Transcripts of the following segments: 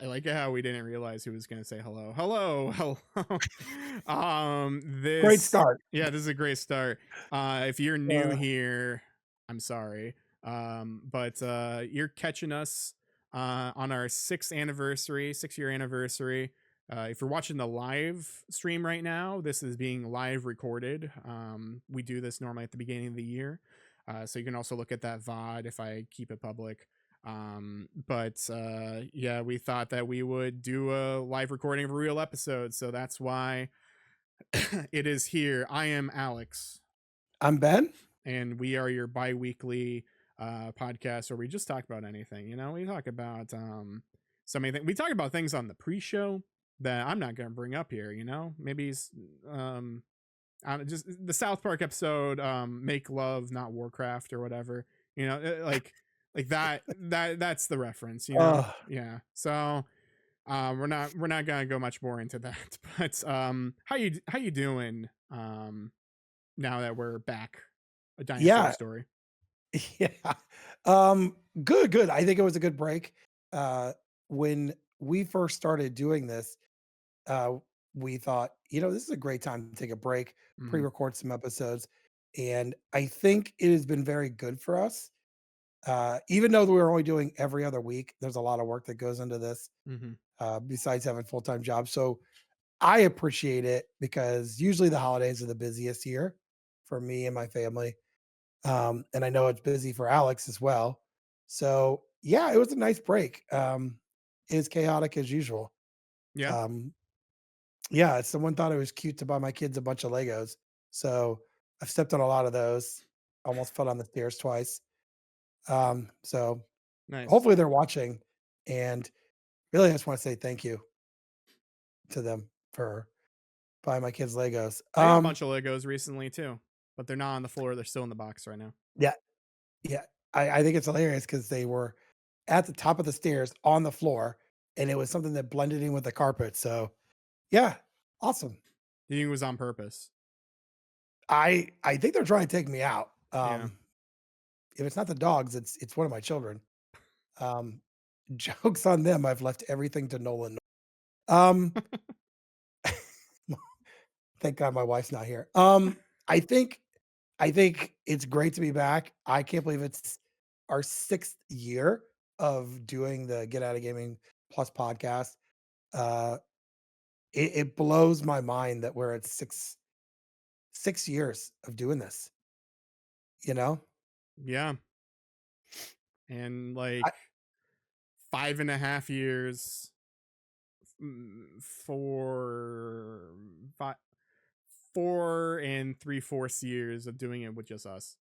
I like how we didn't realize who was gonna say hello. Hello, hello. Great This start. yeah, this is a great start. If you're new Uh, here, I'm sorry. But you're catching us on our 6-year anniversary. If you're watching the live stream right now, this is being live recorded. We do this normally at the beginning of the year. So you can also look at that VOD if I keep it public. But yeah, we thought that we would do a live recording of a real episode, so that's why it is here. I am Alex, I'm Ben. and we are your bi-weekly podcast where we just talk about anything. We talk about so many things. We talk about things on the pre-show that I'm not going to bring up here. Maybe um just the South Park episode, "Make Love, Not Warcraft" or whatever. Like that's the reference. Uh, Yeah. So we're not gonna go much more into that. But how you doing? Now that we're back, a dinosaur yeah, story. yeah. Good, good. I think it was a good break. When we first started doing this, uh, we thought, this is a great time to take a break, Hmm. pre-record some episodes, and I think it has been very good for us. Even though we were only doing every other week, there's a lot of work that goes into this, Hmm. besides having full-time jobs. So I appreciate it because usually the holidays are the busiest here for me and my family. And I know it's busy for Alex as well. So yeah, it was a nice break. It's chaotic as usual. Yeah. Um, yeah, someone thought it was cute to buy my kids a bunch of Legos. So I've stepped on a lot of those. Almost fell down the stairs twice. So Nice. hopefully they're watching. And really, I just want to say thank you to them for buying my kids Legos. I got a bunch of Legos recently too, but they're not on the floor. They're still in the box right now. Yeah, yeah. I think it's hilarious because they were at the top of the stairs on the floor, and it was something that blended in with the carpet. So yeah, awesome. Do you think it was on purpose? I think they're trying to take me out. Yeah. If it's not the dogs, it's one of my children. Um, jokes on them. I've left everything to Nolan. Um, thank God my wife's not here. I think I think it's great to be back. I can't believe it's our 6th year of doing the Get Out of Gaming Plus podcast. Uh, it blows my mind that we're at 6 years of doing this, you know? Yeah. And I like 5.5 years, for 4 and 3/4 years of doing it with just us.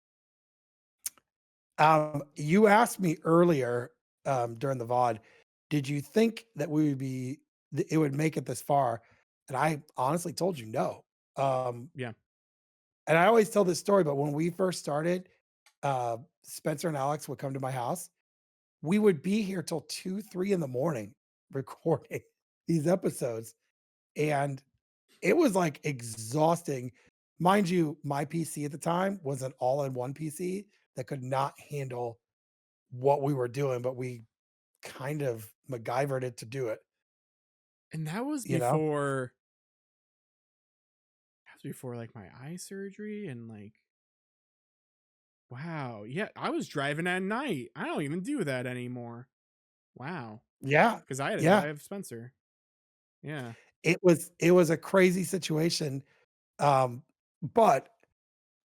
You asked me earlier, during the VOD, did you think that we would be it would make it this far? And I honestly told you no. Um, Yeah. and I always tell this story, but when we first started, Spencer and Alex would come to my house. We would be here till 2, 3 in the morning recording these episodes, and it was, like, exhausting. Mind you, my PC at the time was an all-in-one PC that could not handle what we were doing, but we kind of MacGyvered it to do it, And that was you know? before like my eye surgery and like, wow. Yeah, I was driving at night. I don't even do that anymore. Wow. Yeah, Cuz I had to yeah. drive Spencer. Yeah. It was a crazy situation, um, but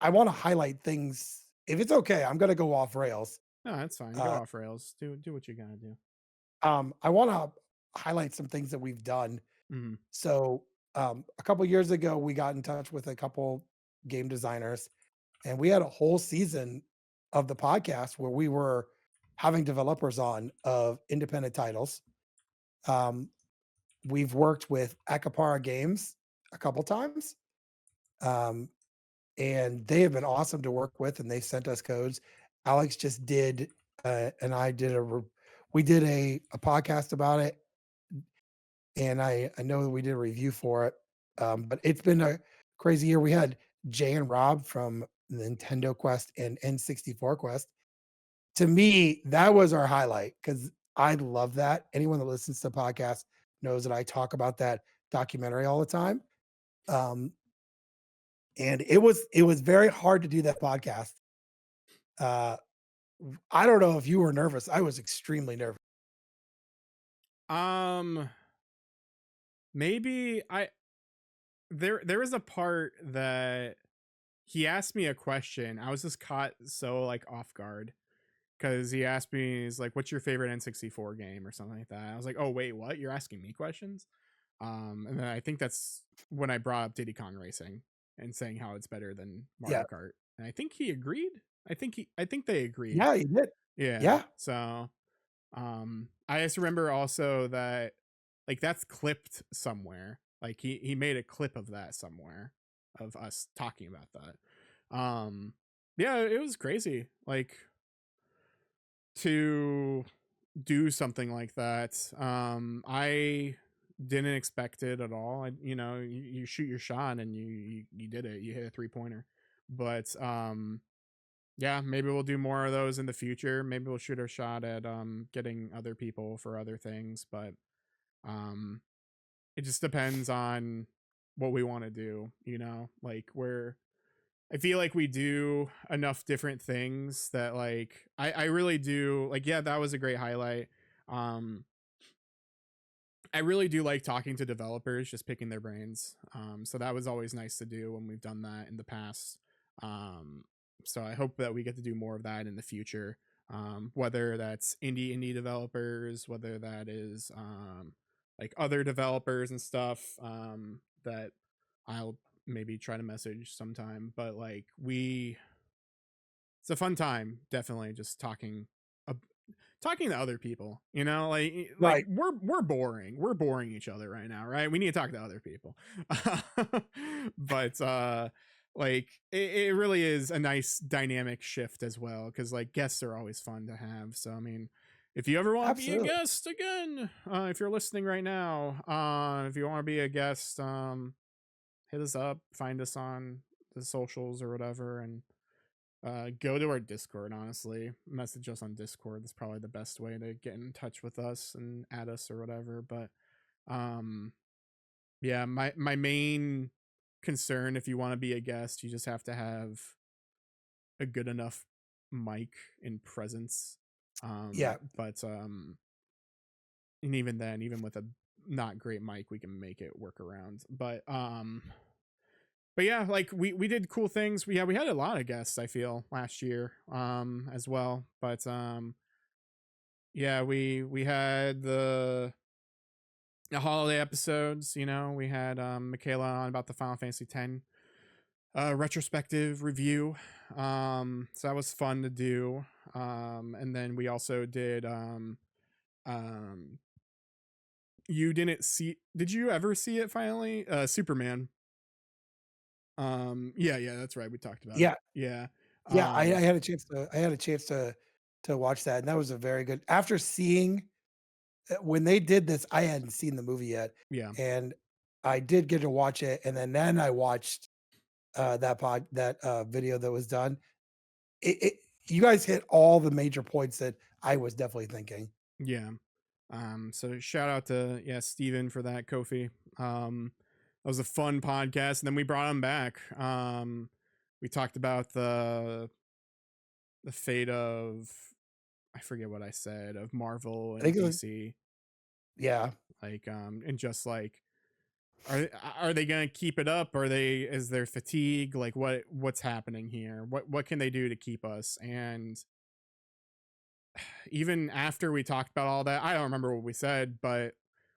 I wanna highlight things if it's okay, I'm gonna go off rails. No, that's fine. Go Uh, off rails. Do what you got to do. I wanna highlight some things that we've done. Mhm. So, a couple years ago, we got in touch with a couple game designers, and we had a whole season of the podcast where we were having developers on of independent titles. Um, we've worked with Akapara Games a couple times, um, and they have been awesome to work with, and they sent us codes. Alex just did, and I did we did a podcast about it, and I know that we did a review for it. But it's been a crazy year. We had Jay and Rob from Nintendo Quest and N64 Quest. To me, that was our highlight because I love that. Anyone that listens to the podcast knows that I talk about that documentary all the time. Um, and it was very hard to do that podcast. Uh, I don't know if you were nervous. I was extremely nervous. Um, maybe there was a part that he asked me a question. I was just caught so like off guard because he asked me, he's like, "What's your favorite N64 game?" or something like that. I was like, "Oh wait, what? You're asking me questions?" And then I think that's when I brought up Diddy Kong Racing and saying how it's better than Yeah. Mario Kart, and I think he agreed. I think they agreed. Yeah, you did. Yeah. Yeah. So I just remember also that like that's clipped somewhere. Like he made a clip of that somewhere of us talking about that. Yeah, it was crazy. Like to do something like that. I didn't expect it at all. You shoot your shot and you did it. You hit a three-pointer. But yeah, maybe we'll do more of those in the future. Maybe we'll shoot our shot at getting other people for other things, but um it just depends on what we want to do, like we're I feel like we do enough different things that like I really do like yeah, that was a great highlight. Um I really do like talking to developers, just picking their brains. So that was always nice to do when we've done that in the past. Um, so I hope that we get to do more of that in the future. Whether that's indie developers, whether that is like other developers and stuff that I'll maybe try to message sometime. But like it's a fun time, definitely, just talking to other people, like Right. we're boring. We're boring each other right now, right? We need to talk to other people. But like it really is a nice dynamic shift as well because like guests are always fun to have. So I mean, if you ever want to be a Absolutely. guest again, if you're listening right now, if you want to be a guest, hit us up, find us on the socials or whatever, and go to our Discord, honestly. Message us on Discord. That's probably the best way to get in touch with us and add us or whatever. But um yeah, my main concern if you want to be a guest, you just have to have a good enough mic and presence. Yeah. But and even then, even with a not great mic, we can make it work around. But yeah, like we did cool things. We had a lot of guests, I feel, last year as well. But yeah, we had the holiday episodes, we had Michaela on about the Final Fantasy X retrospective review. So that was fun to do. And then we also did um you didn't see did you ever see it finally? Superman. Yeah, that's right. We talked about it. Yeah. Yeah. Yeah. I Um had a chance to watch that, and that was a very good after seeing when they did this, I hadn't seen the movie yet, yeah. and I did get to watch it, and then I watched, that video that was done. It you guys hit all the major points that I was definitely thinking. Yeah. So shout out to Steven for that, Kofi. That was a fun podcast, and then we brought him back. We talked about the fate of I forget what I said of Marvel I and think it was DC, yeah, like and just like are are they gonna keep it up? Are they is there fatigue? Like what's happening here? What can they do to keep us? And even after we talked about all that, I don't remember what we said, but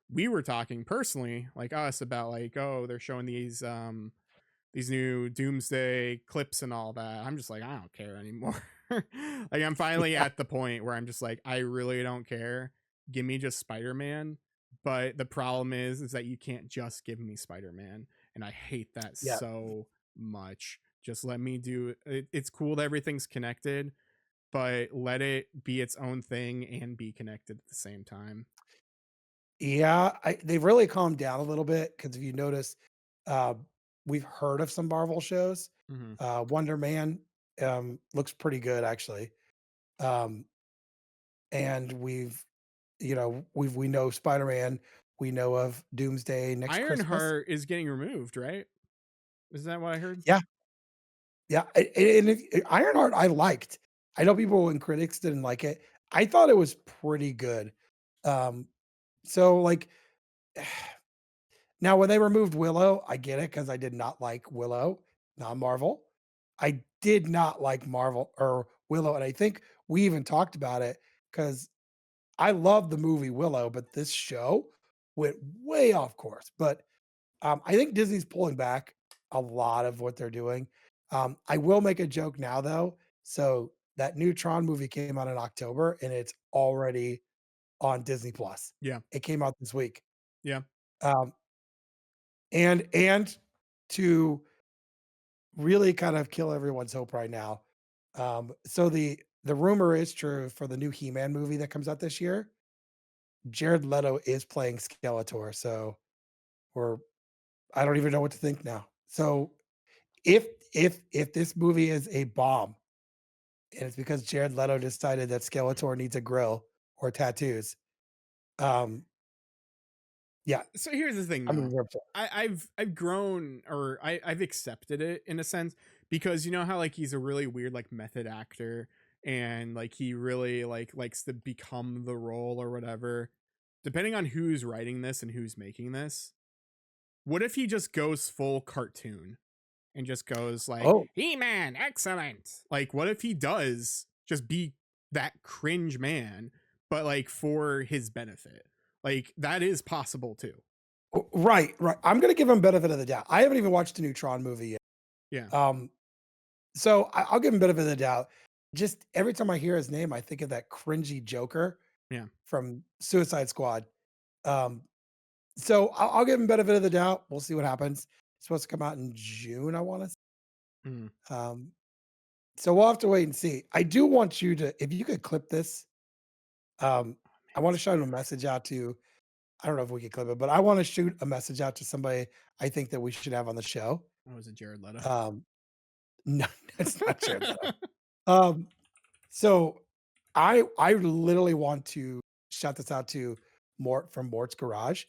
we were talking personally, like us, about like, oh, they're showing these new doomsday clips and all that. I'm just like, I don't care anymore. Like I'm finally yeah, at the point where I'm just like, I really don't care. Give me just Spider-Man. But the problem is that you can't just give me Spider-Man. And I hate that yeah. so much. Just let me do it. It's cool that everything's connected, but let it be its own thing and be connected at the same time. Yeah, they've really calmed down a little bit because if you notice, uh, we've heard of some Marvel shows. Hmm. Wonder Man, looks pretty good actually. Um, and we've We know Spider-Man, we know of Doomsday next Christmas. Ironheart is getting removed, right? Is that what I heard? Yeah, yeah, and Ironheart I liked. I know people and critics didn't like it. I thought it was pretty good. Um, so, like, now when they removed Willow, I get it because I did not like Willow, not Marvel. I did not like Marvel or Willow, and I think we even talked about it because I love the movie Willow, but this show went way off course. But I think Disney's pulling back a lot of what they're doing. I will make a joke now though. So that new Tron movie came out in October and it's already on Disney Plus. Yeah. It came out this week. Yeah. Um, and to really kind of kill everyone's hope right now. So the rumor is true for the new He-Man movie that comes out this year. Jared Leto is playing Skeletor. So we're I don't even know what to think now. So if if this movie is a bomb and it's because Jared Leto decided that Skeletor needs a grill or tattoos, um, yeah, So here's the thing I'm gonna though. be upset. I've grown, or I've accepted it in a sense, because you know how like he's a really weird like method actor, and like he really like likes to become the role or whatever. Depending on who's writing this and who's making this, what if he just goes full cartoon and just goes like, Oh, He-Man, excellent. Like, what if he does just be that cringe man, but like for his benefit? Like, that is possible too. right, right. I'm gonna give him benefit of the doubt. I haven't even watched the new Tron movie yet. Yeah. So I'll give him benefit of the doubt. Just every time I hear his name, I think of that cringy Joker Yeah. from Suicide Squad. Um, so I'll give him benefit of the doubt. We'll see what happens. It's supposed to come out in June, I want Mm. to. So we'll have to wait and see. I do want you to, if you could clip this, I want to shoot a message out to, I don't know if we can clip it, but I want to shoot a message out to somebody I think that we should have on the show. That was a Jared Leto. Um, no, it's not Jared Leto. Um, so I literally want to shout this out to Mort from Mort's Garage.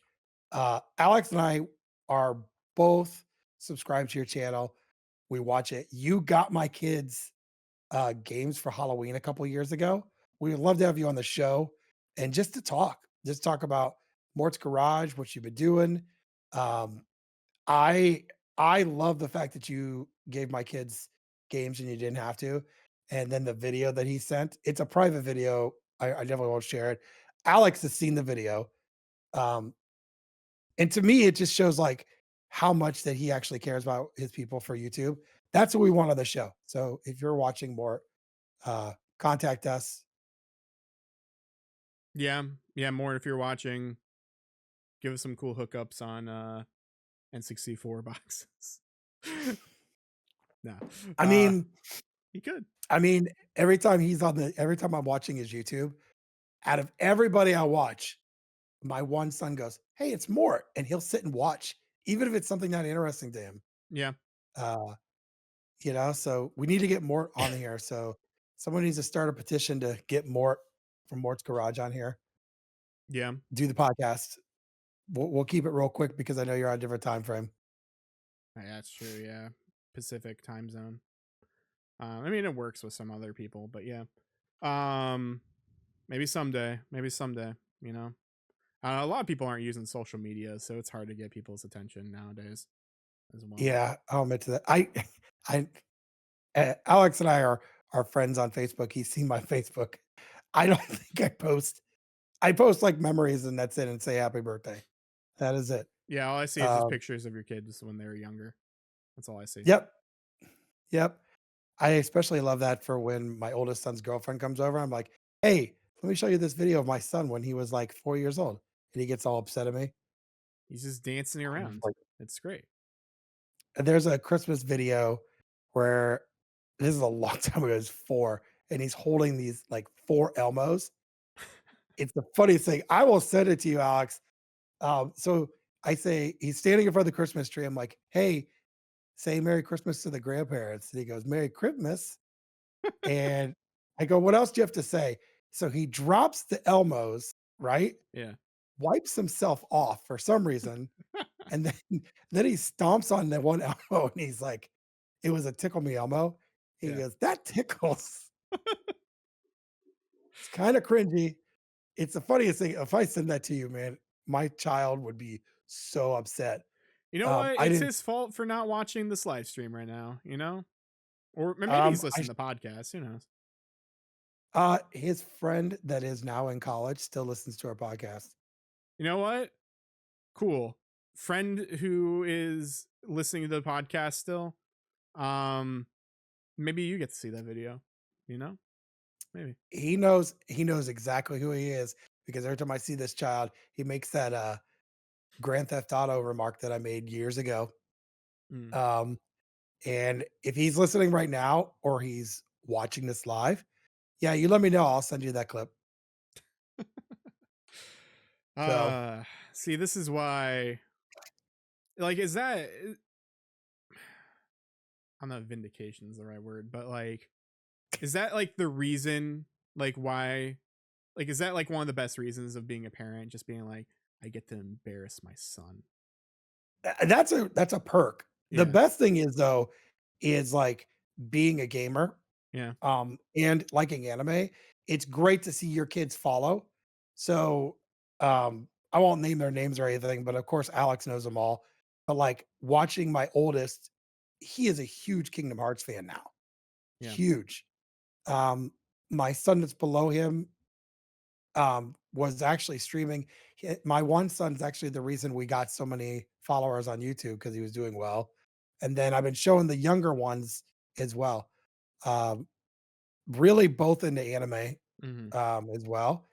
Alex and I are both subscribed to your channel. We watch it. You got my kids games for Halloween a couple years ago. We would love to have you on the show and just talk about Mort's Garage, what you've been doing. Um, I I love the fact that you gave my kids games and you didn't have to. And then the video that he sent, it's a private video. I definitely won't share it. Alex has seen the video. Um, and to me, it just shows like how much that he actually cares about his people for YouTube. That's what we want on the show. So if you're watching more, contact us. Yeah. Yeah. More if you're watching, give us some cool hookups on N64 boxes. No. I mean, He could. I mean, every time I'm watching his YouTube, out of everybody I watch, my one son goes, "Hey, it's Mort," and he'll sit and watch, even if it's something not interesting to him. Yeah. Uh, so we need to get Mort on here. So someone needs to start a petition to get Mort from Mort's Garage on here. Yeah. Do the podcast. We'll keep it real quick because I know you're on a different time frame. Yeah, that's true. Yeah. Pacific time zone. I mean, it works with some other people, but yeah. Um, maybe someday. Maybe someday. You know, a lot of people aren't using social media, so it's hard to get people's attention nowadays as well. Yeah, I'll admit to that. I, Alex and I are friends on Facebook. He's seen my Facebook. I don't think I post. I post like memories and that's it, and say happy birthday. That is it. Yeah, all I see is just Um, pictures of your kids when they were younger. That's all I see. yep, yep. I especially love that for when my oldest son's girlfriend comes over. I'm like, "Hey, let me show you this video of my son when he was like 4 years old," and he gets all upset at me. He's just dancing I'm just around. like, It's great. there's a Christmas video where this is a long time ago. It's four, and he's holding these like four Elmos. It's the funniest thing. I will send it to you, Alex. So I say he's standing in front of the Christmas tree. I'm like, "Hey, say Merry Christmas to the grandparents." And he goes, "Merry Christmas." And I go, "What else do you have to say?" So he drops the Elmos right? Yeah. Wipes himself off for some reason, and then then he stomps on the one elbow, and he's like, "It was a tickle me Elmo." He Yeah. goes, "That tickles." It's kinda cringy. It's the funniest thing. If I send that to you, man, my child would be so upset. You know what? I It's didn't his fault for not watching this live stream right now, you know? Or maybe he's I listening to the podcast, who knows? his friend that is now in college still listens to our podcast. You know what? Cool. Friend who is listening to the podcast still. Um Maybe you get to see that video, you know? Maybe. He knows exactly who he is because every time I see this child, he makes that, Grand Theft Auto remark that I made years ago. Mm. Um, and if he's listening right now or he's watching this live, yeah, you let me know, I'll send you that clip. So, Uh See, this is why, like, is that, I don't know if vindication is the right word, but like, is that like the reason, like, why, like, is that like one of the best reasons of being a parent, just being like, I get to embarrass my son? that's a perk. The Yeah. best thing is, though, is, like, being a gamer, Yeah. and liking anime, it's great to see your kids follow. So, I won't name their names or anything, but of course, Alex knows them all. But, like, watching my oldest, he is a huge Kingdom Hearts fan now, Yeah. huge. Um, my son that's below him, was actually streaming. My one son's actually the reason we got so many followers on YouTube because he was doing well. And then I've been showing the younger ones as well. Um, really both into anime, Hmm. as well.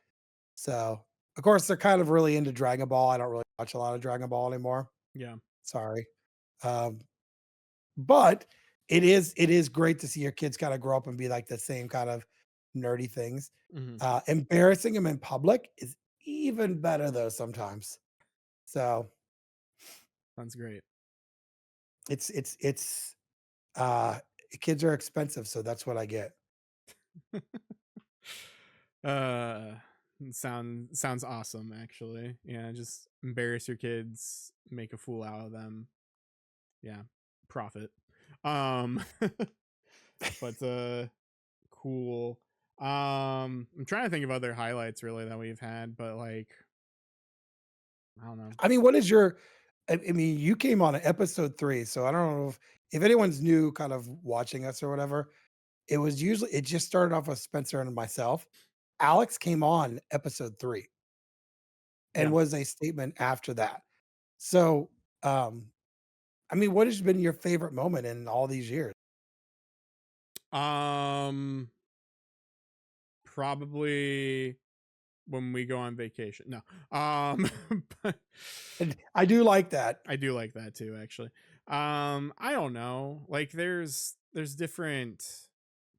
So, of course, they're kind of really into Dragon Ball. I don't really watch a lot of Dragon Ball anymore. Yeah. Sorry. Um, but it is great to see your kids kinda grow up and be like the same kind of nerdy things. Hmm. Embarrassing them in public is even better though sometimes. So, Sounds great. it's, uh kids are expensive, so that's what I get. uh sounds awesome, actually. Yeah, just embarrass your kids, make a fool out of them. Yeah. Profit. Um but cool. I'm trying to think of other highlights really that we've had, but like, I don't know. I mean, what is your I mean, you came on at episode 3, so I don't know if anyone's new kind of watching us or whatever, it just started off with Spencer and myself. Alex came on episode 3 and Yeah. was a statement after that. So, um, I mean, what has been your favorite moment in all these years? Um Probably when we go on vacation. No. But And I do like that. I do like that too, actually. I don't know. Like, there's different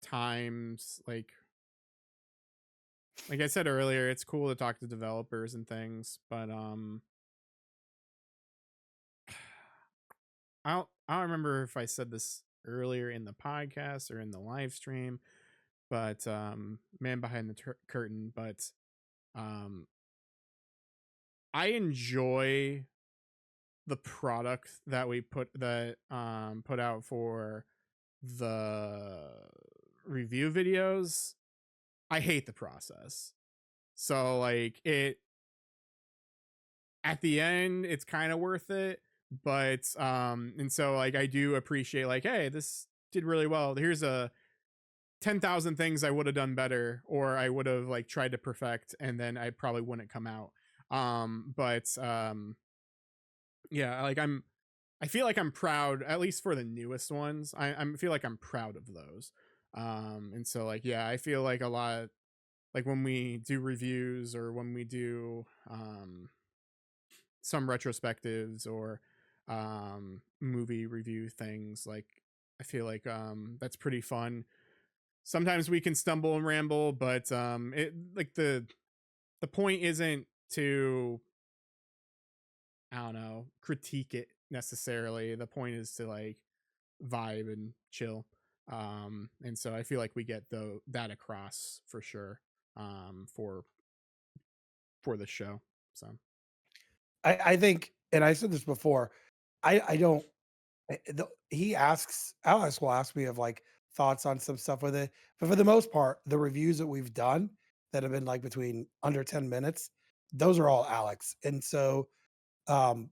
times, like I said earlier, it's cool to talk to developers and things, but I don't remember if I said this earlier in the podcast or in the live stream, but man behind the curtain, but um I enjoy the product that we put out for the review videos. I hate the process. So like, it at the end it's kind of worth it, but and so like, I do appreciate, like, hey, this did really well. Here's a 10,000 things I would have done better, or I would have like tried to perfect, and then I probably wouldn't come out. But Yeah, like, I feel like I'm proud, at least for the newest ones. I feel like I'm proud of those. And so like, yeah, I feel like a lot, like when we do reviews or when we do some retrospectives or movie review things, like, I feel like that's pretty fun. Sometimes we can stumble and ramble, but it, like, the point isn't to, I don't know, critique it necessarily. The point is to like vibe and chill. And so I feel like we get that across for sure. For for the show. So I think, and I said this before, I don't. He asks, Alex will ask me of like thoughts on some stuff with it, but for the most part, the reviews that we've done that have been like between under 10 minutes, those are all Alex, and so um,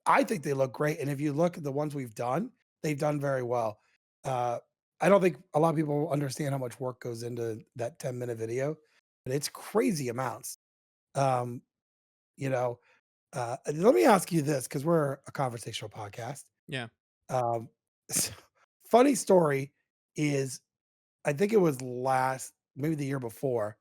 I think they look great. And if you look at the ones we've done, they've done very well. Uh, I don't think a lot of people understand how much work goes into that 10-minute video, but it's crazy amounts. Um, you know, let me ask you this because we're a conversational podcast. yeah. Um, so, funny story is, I think it was maybe the year before,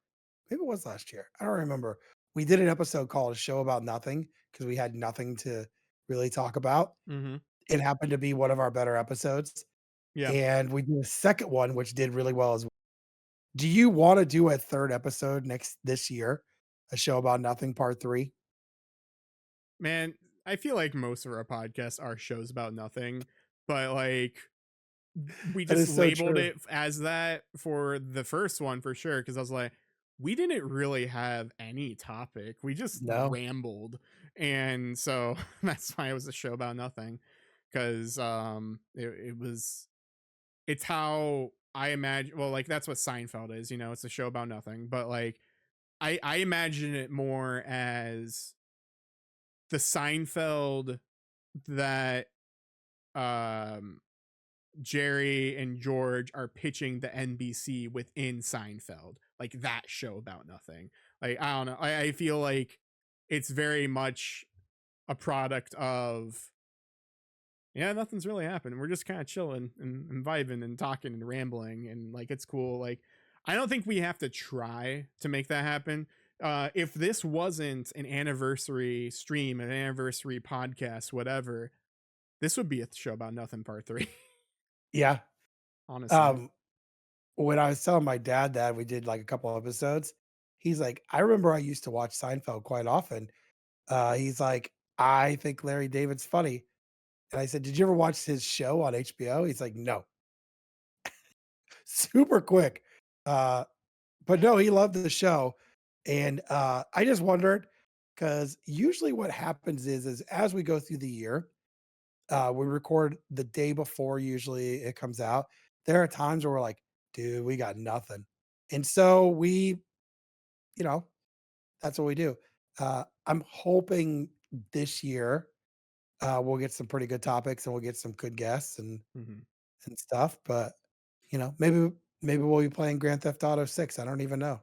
maybe it was last year. I don't remember. We did an episode called "A Show About Nothing" because we had nothing to really talk about. Mm-hmm. It happened to be one of our better episodes, Yeah. and we did a second one, which did really well as well. Do you wanna do a 3rd episode this year? A Show About Nothing Part 3? Man, I feel like most of our podcasts are shows about nothing, but like we That just is so labeled true. it as that for the first one for sure because I was like, we didn't really have any topic. We just No. rambled. And so that's why it was a show about nothing. Cause it was it's how I imagine well, like that's what Seinfeld is, it's a show about nothing. But like I imagine it more as the Seinfeld that um Jerry and George are pitching the NBC within Seinfeld, like that show about nothing. Like I don't know, I feel like it's very much a product of yeah, nothing's really happened. We're just kind of chilling and vibing and talking and rambling and like it's cool. Like I don't think we have to try to make that happen. If this wasn't an anniversary stream, an anniversary podcast, whatever, this would be a show about nothing part three. Yeah. Honestly. Um, when I was telling my dad that we did, like, a couple episodes, he's like, "I remember I used to watch Seinfeld quite often." He's like, "I think Larry David's funny." And I said, "Did you ever watch his show on HBO?" He's like, "No." Super quick. Uh, but no, he loved the show, and, I just wondered because usually what happens is as we go through the year, we record the day before usually it comes out. There are times where we're like, "Dude, we got nothing." And so you know, that's what we do. I'm hoping this year, we'll get some pretty good topics and we'll get some good guests Hmm. and stuff, but, maybe we'll be playing Grand Theft Auto 6, I don't even know.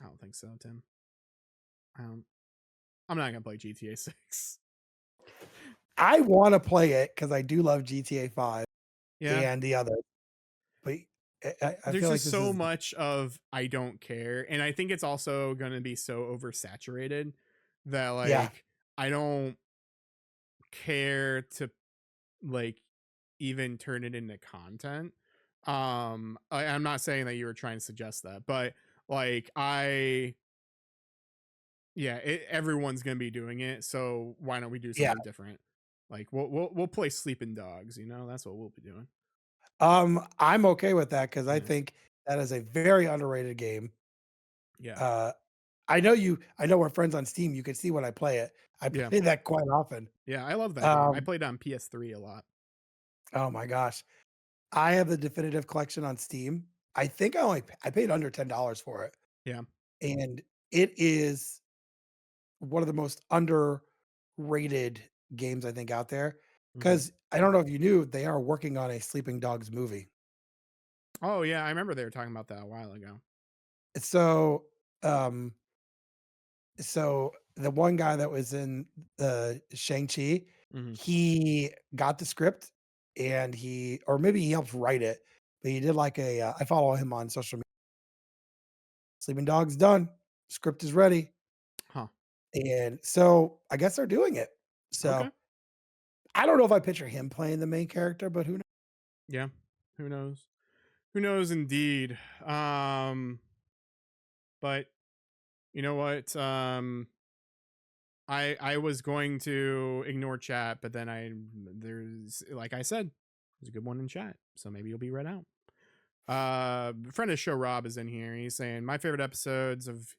I don't think so, Tim. Um, I'm not gonna play GTA 6. I wanna play it because I do love GTA 5 Yeah, and the other, but I there's feel like just this so is. much of I don't care, and I think it's also gonna be so oversaturated that Yeah, like I don't care to like even turn it into content. I'm not saying that you were trying to suggest that, but like yeah, everyone's gonna be doing it, so why don't we do yeah. something different? Like we'll play Sleeping Dogs, that's what we'll be doing. I'm okay with that because I Yeah, think that is a very underrated game. yeah, Uh, I know we're friends on Steam, you can see when I play it. I yeah, play that quite often. yeah. I love that game. I Um, played on PS3 a lot. oh my gosh. I have the definitive collection on Steam. I think I paid under $10 for it, Yeah. and it is one of the most underrated games I think out there. Hmm. Because I don't know if you knew, they are working on a Sleeping Dogs movie. Oh yeah, I remember they were talking about that a while ago. So, um So, the one guy that was in, Shang-Chi, Hmm. he got the script and or maybe he helped write it, but he did like I follow him on social media. "Sleeping Dog's done. Script is ready." Huh. And so, I guess they're doing it. Okay. So, I don't know if I picture him playing the main character, but who knows? Yeah. Who knows? Who knows? Indeed. But you know what? I was going to ignore chat, but then there's like I said, there's a good one in chat, so maybe you'll be read out. Friend of the show Rob is in here. He's saying my favorite episodes of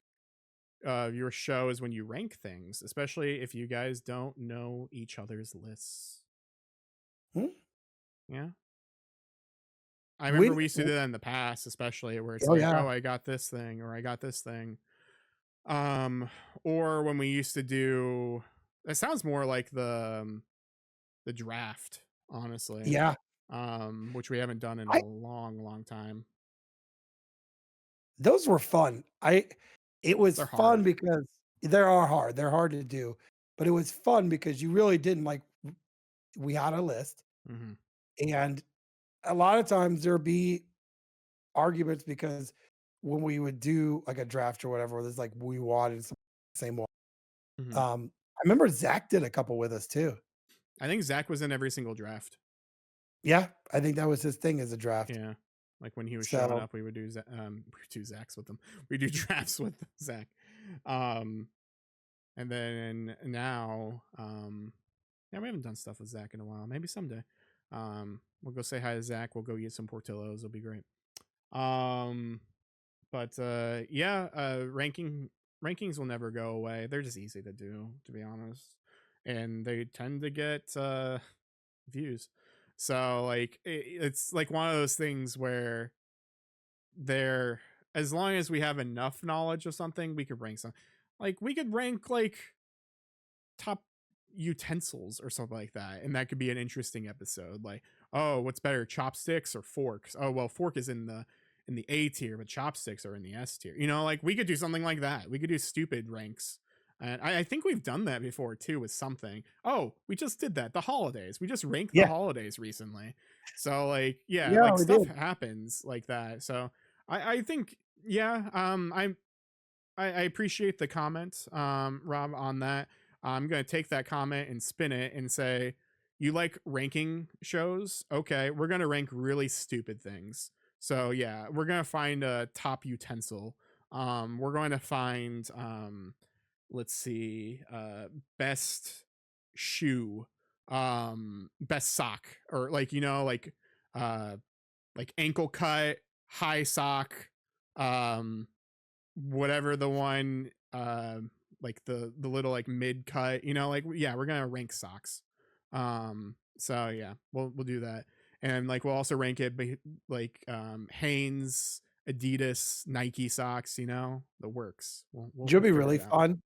your show is when you rank things, especially if you guys don't know each other's lists. Hmm? Yeah. I remember When we used to do that in the past, especially where it's oh, like, yeah. oh, I got this thing or I got this thing. Um, or when we used to do, it sounds more like the draft, honestly. Yeah. Which we haven't done in a I long, long time. those were fun. I it was They're fun hard. because they are hard. They're hard to do, but it was fun because you really didn't like we had a list, Hmm. and a lot of times there'd be arguments because when we would do like a draft or whatever, there's like we wanted some same one. Hmm. I remember Zach did a couple with us too. I think Zach was in every single draft. Yeah, I think that was his thing as a draft. Yeah. Like when he was showing So up, we would do we would do Zachs with them. We do drafts with Zach. Um, and then now, yeah, we haven't done stuff with Zach in a while. Maybe someday. We'll go say hi to Zach. We'll go eat some Portillos. It'll be great. Um, but yeah, rankings will never go away. They're just easy to do, to be honest, and they tend to get views. So like it's like one of those things where they're, as long as we have enough knowledge of something, we could rank some. Like we could rank like top utensils or something like that, and that could be an interesting episode. Like, oh, what's better, chopsticks or forks? Oh, well, fork is in the A tier, but chopsticks are in the S tier. You know, like we could do something like that. We could do stupid ranks. And I think we've done that before too with something. Oh, we just did that. The holidays. We just ranked the yeah, holidays recently. So like, yeah, yeah, like we stuff did. happens like that. So I think, yeah, I appreciate the comment, Rob, on that. I'm gonna take that comment and spin it and say, you like ranking shows? Okay, we're gonna rank really stupid things. So yeah, we're gonna find a top utensil. We're going to find let's see, best shoe, best sock, or like, you know, uh like ankle cut, high sock, um whatever the one, like the little like mid cut, you know, like, yeah, we're gonna rank socks. So yeah, we'll do that. And like we'll also rank it like Hanes, Adidas, Nike socks, you know, the works. What'll We'll be figure really it out fun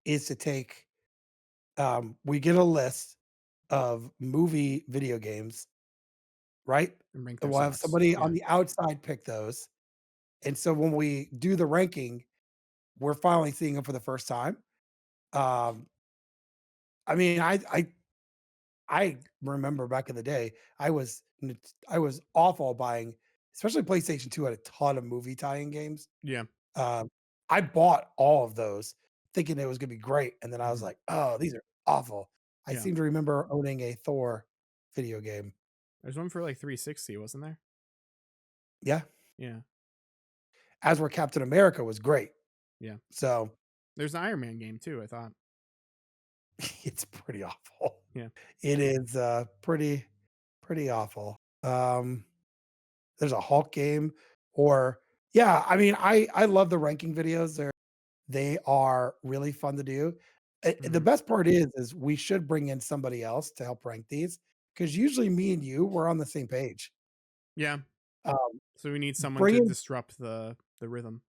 is to take we get a list of movie video games, right? and rank And their we'll have socks. somebody on Yeah. the outside pick those. And so when we do the ranking, we're finally seeing them for the first time. Um, I mean, I remember back in the day, I was awful buying, especially PlayStation 2 had a ton of movie tie-in games. Yeah. Um, I bought all of those thinking it was gonna be great, and then I was Hmm. like, "Oh, these are awful." I Yeah. seem to remember owning a Thor video game. There's one for like 360, wasn't there? Yeah, Yeah. as where Captain America was great. Yeah. So, There's an Iron Man game too, I thought. it's pretty awful. Yeah. It is, pretty awful. There's a Hulk game or yeah, I mean, I love the ranking videos. They are really fun to do. The Hmm. best part is we should bring in somebody else to help rank these because usually me and you, we're on the same page. Yeah. Um, So we need someone bring to in disrupt the rhythm.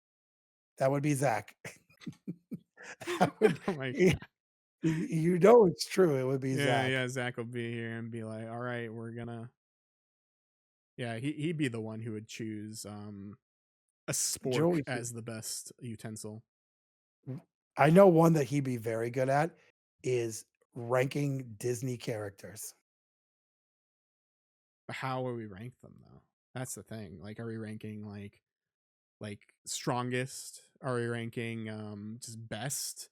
that would be Zach. That would Oh my y god. you know it's true, it would be Yeah, Zach. yeah, Zach will be here and be like, "All right, we're gonna." Yeah, he'd be the one who would choose a spork Joey should as the best utensil. I know one that he'd be very good at is ranking Disney characters. But how will we rank them though? That's the thing. Like, are we ranking like strongest? Are we ranking just best?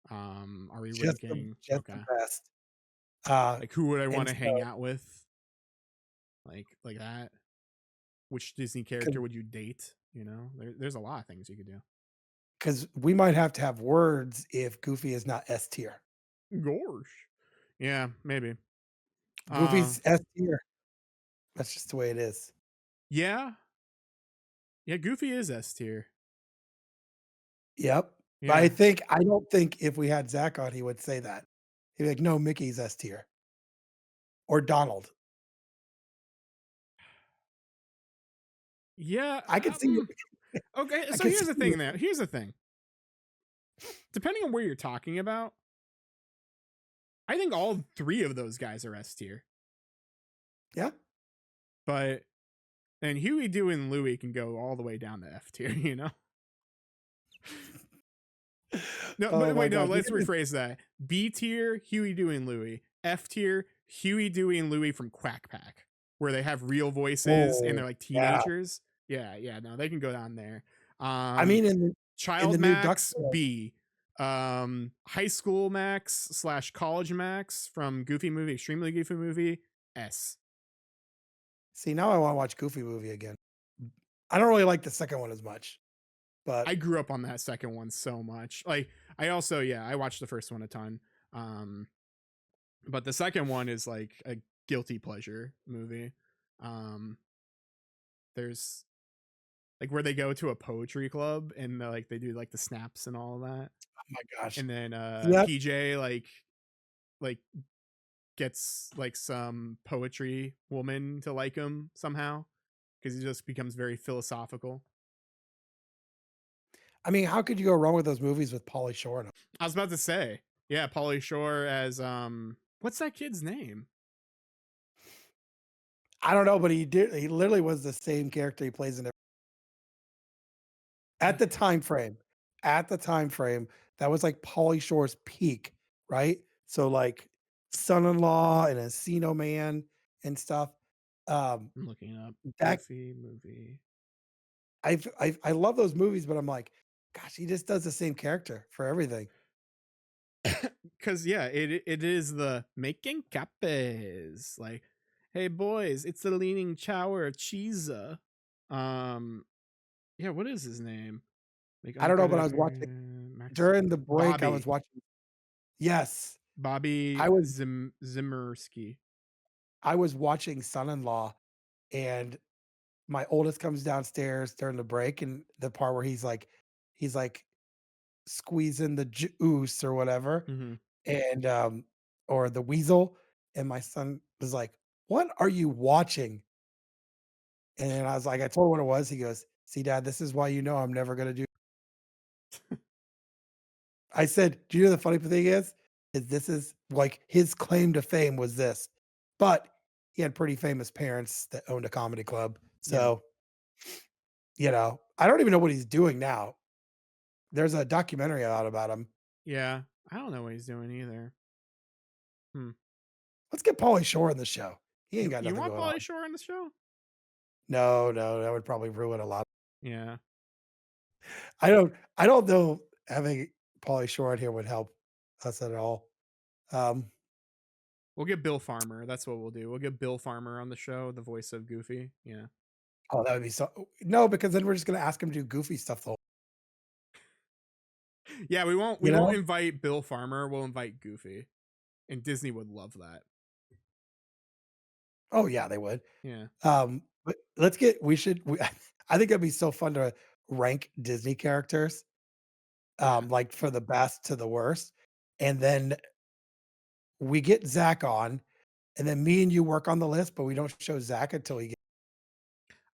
Are we ranking, Just the okay? best. Uh, Like, who would I want and to so hang out with? Like that. Which Disney character would you date? You know, there's a lot of things you could do. because we might have to have words if Goofy is not S tier. Gosh. Yeah, maybe. Uh, Goofy's S tier. That's just the way it is. yeah. Yeah, Goofy is S tier. Yep. But Yeah. I don't think if we had Zach on, he would say that. He'd be like, "No, Mickey's S tier." Or Donald. Yeah. I could see it. Okay. I So could see here's the thing. it. Now, here's the thing. Depending on where you're talking about, I think all three of those guys are S tier. Yeah. But and Huey, Dewey, and Louie can go all the way down to F tier. You know. No, Oh but my wait, no. gosh. Let's rephrase that. B tier, Huey, Dewey, and Louie. F tier, Huey, Dewey, and Louie from Quack Pack, where they have real voices and Oh, they're like yeah. teenagers. Yeah, yeah. No, they can go down there. I Um, mean, in Child the new Duck Max Tale, B. High School Max slash College Max from Goofy Movie, Extremely Goofy Movie S. see, now I wanna watch Goofy Movie again. I don't really like the second one as much, but I grew up on that second one so much. Like I also, yeah, I watched the first one a ton. Um, but the second one is like a guilty pleasure movie. Um, there's like where they go to a poetry club and like they do like the snaps and all of that. oh my gosh. And then Yep. PJ like gets like some poetry woman to like him somehow because he just becomes very philosophical. I mean, how could you go wrong with those movies with Pauly Shore in 'em? I was about to say, yeah, Pauly Shore as what's that kid's name? I don't know, but he literally was the same character he plays in I at the time frame. At the time frame, that was like Pauly Shore's peak, right? So, like, Son-in-Law and Encino Man and stuff. Um, I'm looking it up. that Goofy movie. I love those movies, but I'm like, gosh, he just does the same character for everything. Cause yeah, it is the making capes. Like, hey boys, it's the leaning tower of Cheesa. Um, yeah, what is his name? Like I don't know, but I was watching Max during the break, I was Bobby. watching yes, Bobby I was Zimmerski. I was watching Son-in-Law, and my oldest comes downstairs during the break, and the part where he's like squeezing the juice or whatever, Mm-hmm. and, or the weasel, and my son was like, "What are you watching?" And I was like I told him what it was, he goes, "See, dad, this is why you know I'm never gonna do." I said, "Do you know the funny thing is this is like his claim to fame was this." But he had pretty famous parents that owned a comedy club, Yeah. so, I don't even know what he's doing now. There's a documentary out about him. Yeah. I don't know what he's doing either. Hmm. Let's get Pauly Shore in the show. He ain't You got you nothing want going on. Pauly Shore on the show? No, no, that would probably ruin a lot. Yeah. I don't know having Pauly Shore in here would help us at all. Um, We'll get Bill Farmer. That's what we'll do. We'll get Bill Farmer on the show, the voice of Goofy. Yeah. oh, that would be so no, because then we're just gonna ask him to do goofy stuff the whole Yeah, we you won't know? invite Bill Farmer. We'll invite Goofy, and Disney would love that. Oh, yeah, they would. Yeah, But let's get we should we I think it'd be so fun to rank Disney characters, yeah. like, for the best to the worst, and then we get Zach on, and then me and you work on the list, but we don't show Zach until he get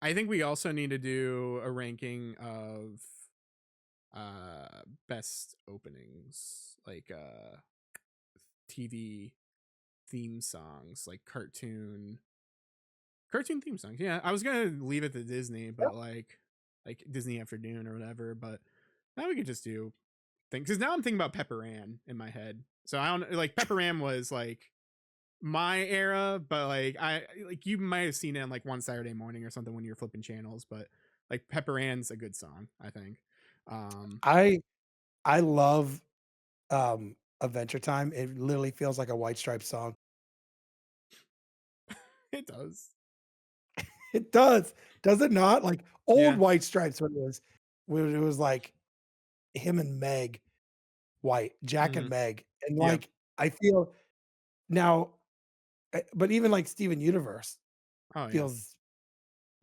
I think we also need to do a ranking of best openings, like TV theme songs, like cartoon theme songs. Yeah, I was gonna leave it to Disney, but Yep. like Disney Afternoon or whatever. But now we could just do things because now I'm thinking about Pepper Ann in my head. So I don't like Pepper Ann was like my era, but like I like you might have seen it on like one Saturday morning or something when you're flipping channels. But like Pepper Ann's a good song, I think. Um, I I love, Adventure Time. It literally feels like a White Stripes song. it does. It does it not? Like, old Yeah. White Stripes when it was, like, him and Meg White, Jack and Hmm. Meg, and, Yeah. like, I feel now but even, like, Steven Universe Oh yeah. feels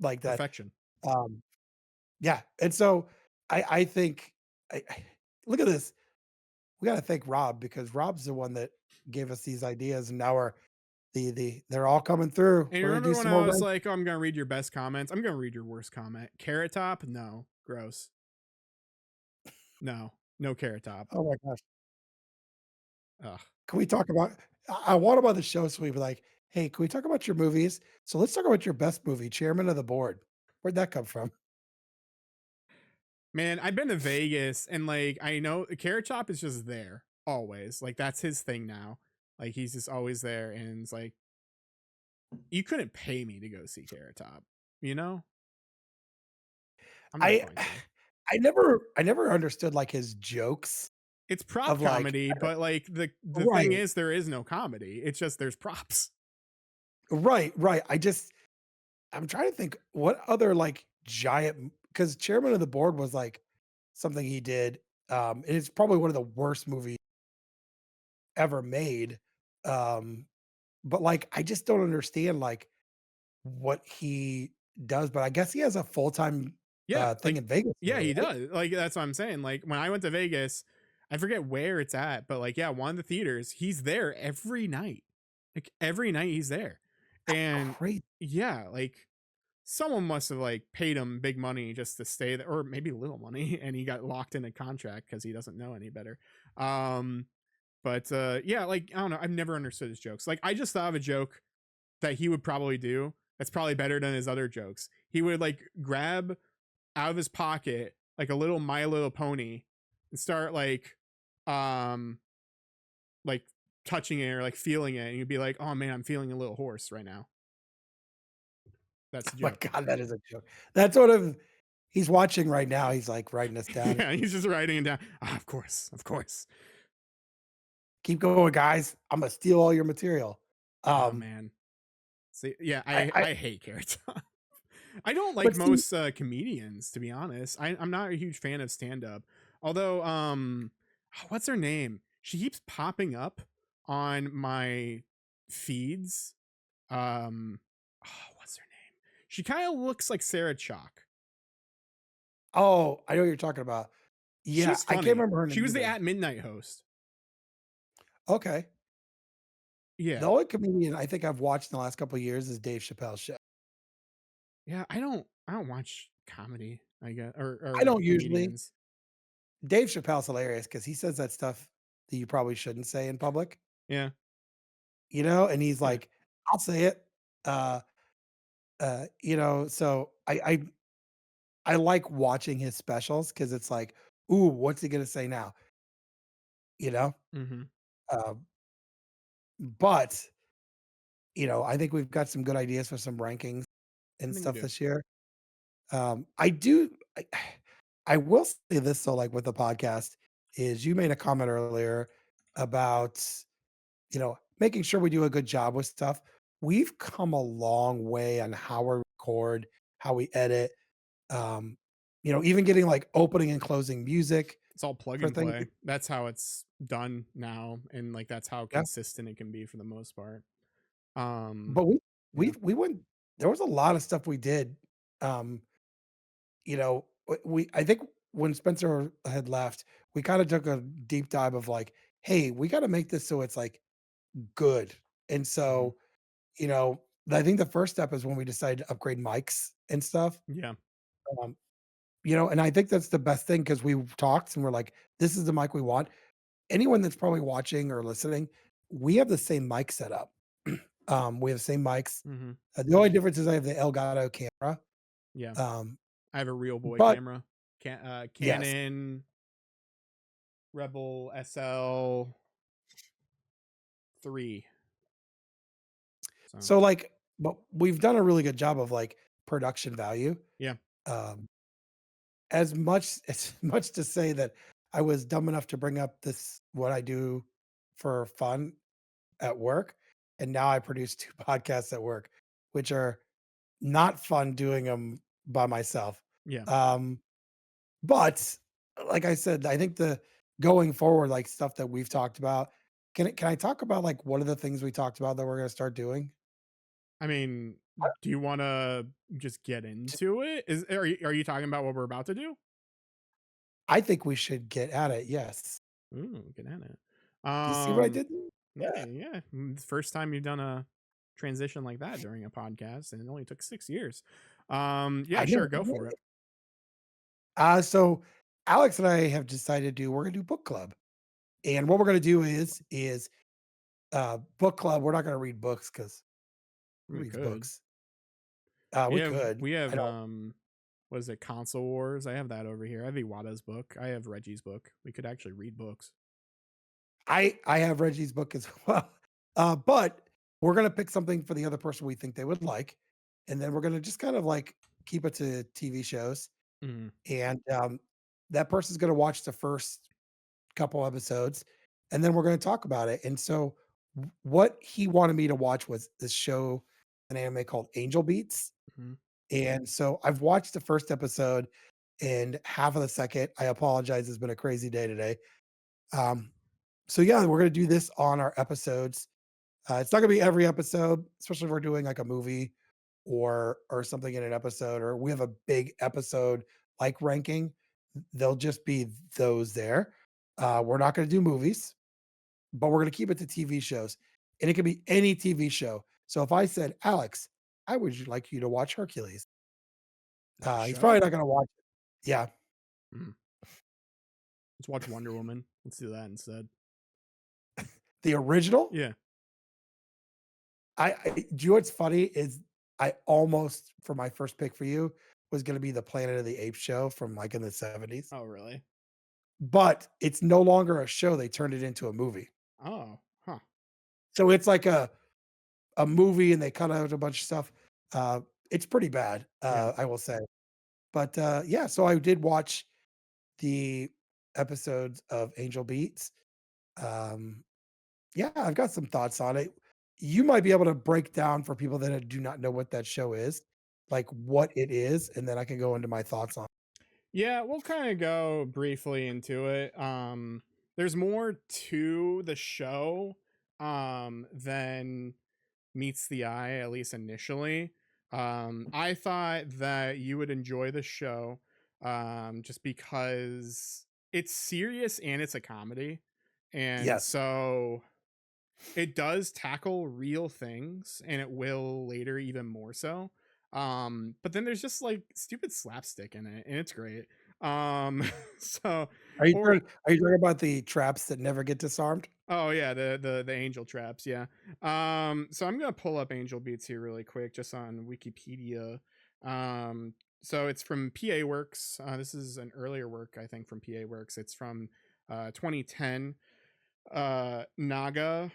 like that. Perfection. Um, Yeah, and so I think I look at this. We gotta thank Rob because Rob's the one that gave us these ideas, and now we're they're all coming through. And you We're gonna do remember when some I more was rank. like, "Oh, I'm gonna read your best comments." I'm gonna read your worst comment. Carrot Top? No, gross. No, no Carrot Top. Oh my gosh. Ugh. Can we talk about I want him on the show so we be like, "Hey, can we talk about your movies? So let's talk about your best movie, Chairman of the Board." Where'd that come from? Man, I've been to Vegas and like I know Carrot Top is just there always. Like that's his thing now. Like he's just always there, and it's like you couldn't pay me to go see Carrot Top. You know, I'm not I going to. I never understood, like, his jokes It's prop of, like comedy, but like the thing right, is, there is no comedy. It's just there's props. right. I'm trying to think what other, like, giant because Chairman of the Board was, like, something he did, and it's probably one of the worst movies ever made, um, but, like, I just don't understand, like, what he does, but I guess he has a full-time, Yeah, thing like in Vegas yeah, now, he right? does. Like that's what I'm saying. Like when I went to Vegas, I forget where it's at, but like yeah, one of the theaters, he's there every night. Like every night he's there. That's And crazy. yeah, like someone must have like paid him big money just to stay there or maybe little money and he got locked in a contract cuz he doesn't know any better. Um but yeah, like I don't know, I've never understood his jokes. Like I just thought of a joke that he would probably do that's probably better than his other jokes. He would like grab out of his pocket like a little My Little Pony and start um like touching it or like feeling it, and you'd be like, "Oh man, I'm feeling a little horse right now." That's the My joke. god, that is a joke. That's sort of he's watching right now, he's, like, writing this down. Yeah, he's just writing it down. Ah, of course, of course. "Keep going, guys. Imma steal all your material." Oh Um, man. See, yeah, I I hate Carrot Top. I don't like but see most comedians, to be honest. I'm not a huge fan of stand up. Although, what's her name? She keeps popping up on my feeds. What's her name? She kind of looks like Sarah Chalk. oh, I know what you're talking about. Yeah, She's I can't funny. remember her She name was the either. At Midnight host. Okay. The Yeah, only comedian I think I've watched in the last couple of years is Dave Chappelle's show. yeah. I don't watch comedy. I guess I or don't usually. comedians. Dave Chappelle's hilarious because he says that stuff that you probably shouldn't say in public, Yeah, you know, and he's yeah. like, "I'll say it." Uh, you know, so I like watching his specials because it's like, "Ooh, what's he gonna say now?" You know? Hmm. Um, but, you know, I think we've got some good ideas for some rankings I and think we stuff do. this year. I do I will say this though, like with the podcast, is you made a comment earlier about, you know, making sure we do a good job with stuff. We've come a long way on how we record, how we edit, um, you know, even getting like opening and closing music It's all plug for and things. play. That's how it's done now, and like that's how Yeah. consistent it can be for the most part. Um, But we yeah. we went there was a lot of stuff we did. Um, you know, we I think when Spencer had left, we kind of took a deep dive of like, hey, we got to make this so it's like good. And Hmm. so, you know, I think the first step is when we decided to upgrade mics and stuff. Yeah. Um, you know, and I think that's the best thing because we talked and we're like, this is the mic we want. Anyone that's probably watching or listening, we have the same mic setup. We have the same mics. Hmm. The only difference is I have the Elgato camera. Yeah. Um, I have a real boy but camera. yes, Canon Rebel SL3. So so like, but we've done a really good job of like production value. yeah. Um, as much as much to say that I was dumb enough to bring up this what I do for fun at work, and now I produce 2 podcasts at work, which are not fun doing them by myself. Yeah. Um, but like I said, I think the going forward, like stuff that we've talked about, can I talk about like what are the things we talked about that we're gonna start doing? I mean, Do you want to just get into it? Are you talking about what we're about to do? I think we should get at it, yes. Ooh, get at it. Do you see what I Um, did there? yeah, Yeah. yeah. It's the first time you've done a transition like that during a podcast, and it only took 6 years. Yeah, I know, sure, go for it. so Alex and I have decided we're gonna do book club. And what we're gonna do is book club. We're not gonna read books because who We reads could. books? We We have could. we I have don't what is it, Console Wars? I have that over here. I have Iwata's book. I have Reggie's book. We could actually read books. I have Reggie's book as well. But we're gonna pick something for the other person we think they would like, and then we're gonna just kind of like keep it to TV shows. Mhm. And that person's gonna watch the first couple episodes, and then we're gonna talk about it. And so what he wanted me to watch was this show, an anime called Angel Beats. Mhm. And so I've watched the first episode and half of the second. I apologize. It's been a crazy day today. Um, so yeah, we're gonna do this on our episodes. It's not gonna be every episode, especially if we're doing like a movie or something in an episode, or we have a big episode like ranking. They'll just be those there. We're not gonna do movies, but we're gonna keep it to TV shows, and it could be any TV show. So if I said, Alex, I would like you to watch Hercules. That He's probably show? not gonna watch it. Yeah, Mhm. Let's watch Wonder Woman. Let's do that instead. the original. Yeah. Do you know what's funny is I almost for my first pick for you was going to be the Planet of the Apes show from like in the 70s, Oh, really? but it's no longer a show. They turned it into a movie. Oh, huh. So it's like a movie and they cut out a bunch of stuff. Uh, it's pretty bad, Yeah. I will say. But yeah, so I did watch the episodes of Angel Beats. Um, Yeah, I've got some thoughts on it. You might be able to break down for people that do not know what that show is, like what it is, and then I can go into my thoughts on. Yeah, we'll kind of go briefly into it. There's more to the show than meets the eye, at least initially. I thought that you would enjoy the show just because it's serious and it's a comedy. And Yes. so it does tackle real things and it will later even more so. But then there's just like stupid slapstick in it and it's great. Um so or Are you talking about the traps that never get disarmed? Oh yeah, the angel traps, yeah. So I'm gonna pull up Angel Beats here really quick, just on Wikipedia. Um, so it's from PA Works. This is an earlier work, I think, from PA Works. It's from 2010. Naga,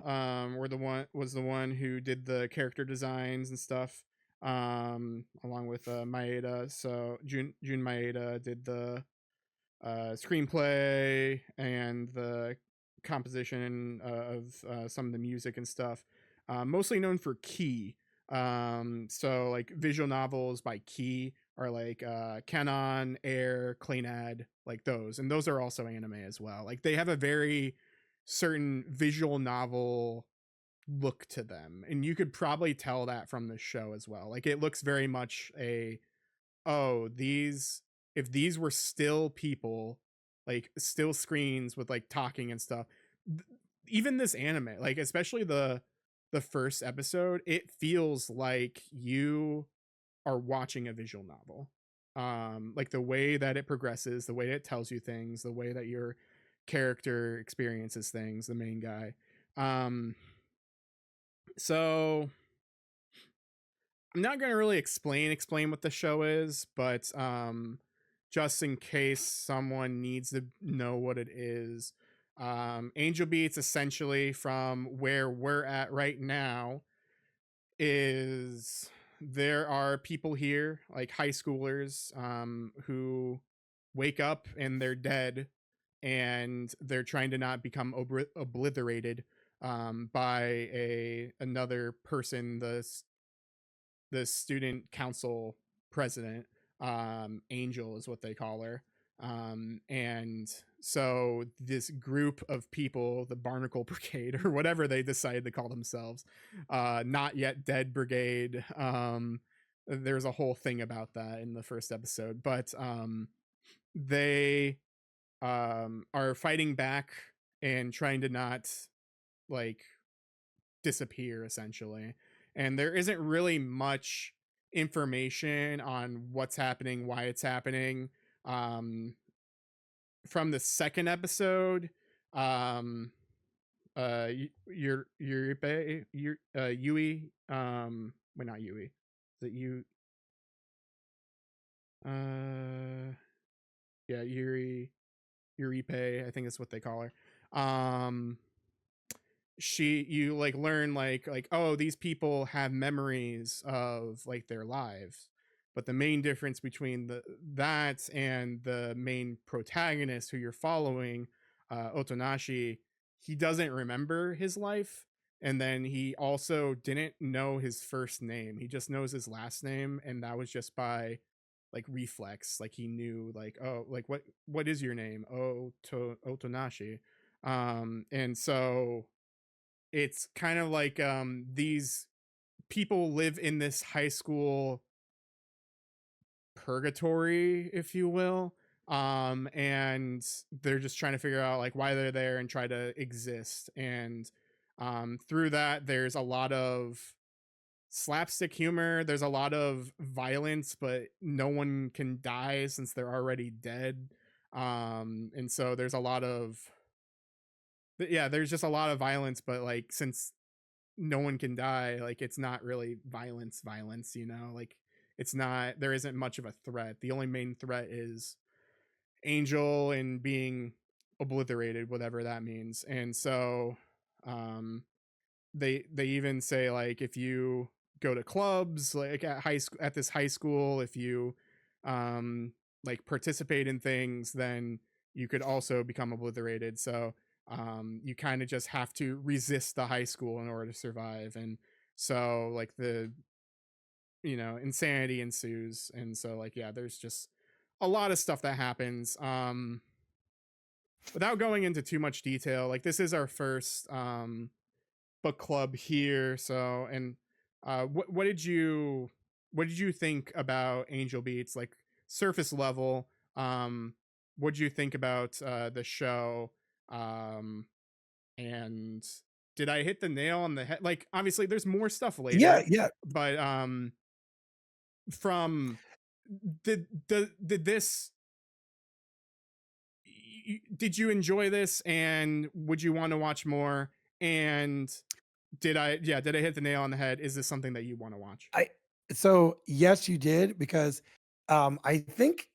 were the one was the one who did the character designs and stuff. Along with Maeda. So Jun Maeda did the screenplay and the composition of some of the music and stuff. Mostly known for Key. So like visual novels by Key are like Canon, Air, Claynad, like those, and those are also anime as well. Like they have a very certain visual novel look to them, and you could probably tell that from the show as well. Like it looks very much a, oh, these, if these were still people, like still screens with like talking and stuff, th- even this anime, like especially the first episode, it feels like you are watching a visual novel. Like the way that it progresses, the way it tells you things, the way that your character experiences things, the main guy. um so I'm not gonna really explain what the show is, but just in case someone needs to know what it is, Angel Beats essentially from where we're at right now is there are people here like high schoolers who wake up and they're dead and they're trying to not become obliterated by a another person, the student council president. Angel is what they call her. And So this group of people, the Barnacle Brigade or whatever they decided to call themselves, not yet dead brigade. There's a whole thing about that in the first episode, but they are fighting back and trying to not like disappear essentially. And there isn't really much information on what's happening, why it's happening. Um, from the second episode, um, Yui, well, not Yui, is it you, yeah, Yuripe, I think that's what they call her. You like learn like oh, these people have memories of like their lives, but the main difference between that and the main protagonist who you're following, Otonashi, he doesn't remember his life, and then he also didn't know his first name. He just knows his last name, and that was just by like reflex. Like he knew like, oh, like what is your name? Oh, Otonashi. And so it's kind of like these people live in this high school purgatory, if you will. And they're just trying to figure out like why they're there and try to exist. And through that there's a lot of slapstick humor, there's a lot of violence, but no one can die since they're already dead. And so there's a lot of, yeah, there's just a lot of violence, but like since no one can die, like it's not really violence, you know, like it's not, there isn't much of a threat. The only main threat is Angel and being obliterated, whatever that means. And so um they even say like if you go to clubs like at high school, at this high school, if you um like participate in things, then you could also become obliterated. So you kind of just have to resist the high school in order to survive. And so like the, you know, insanity ensues. And so like yeah, there's just a lot of stuff that happens. Without going into too much detail, like this is our first book club here. So, and what did you think about Angel Beats? Like surface level, what did you think about the show? Um, and did I hit the nail on the head? Like obviously, there's more stuff Yeah, later, yeah. but from did this? Did you enjoy this? And would you want to watch more? And did I hit the nail on the head? Is this something that you want to watch? I so yes, you did because I think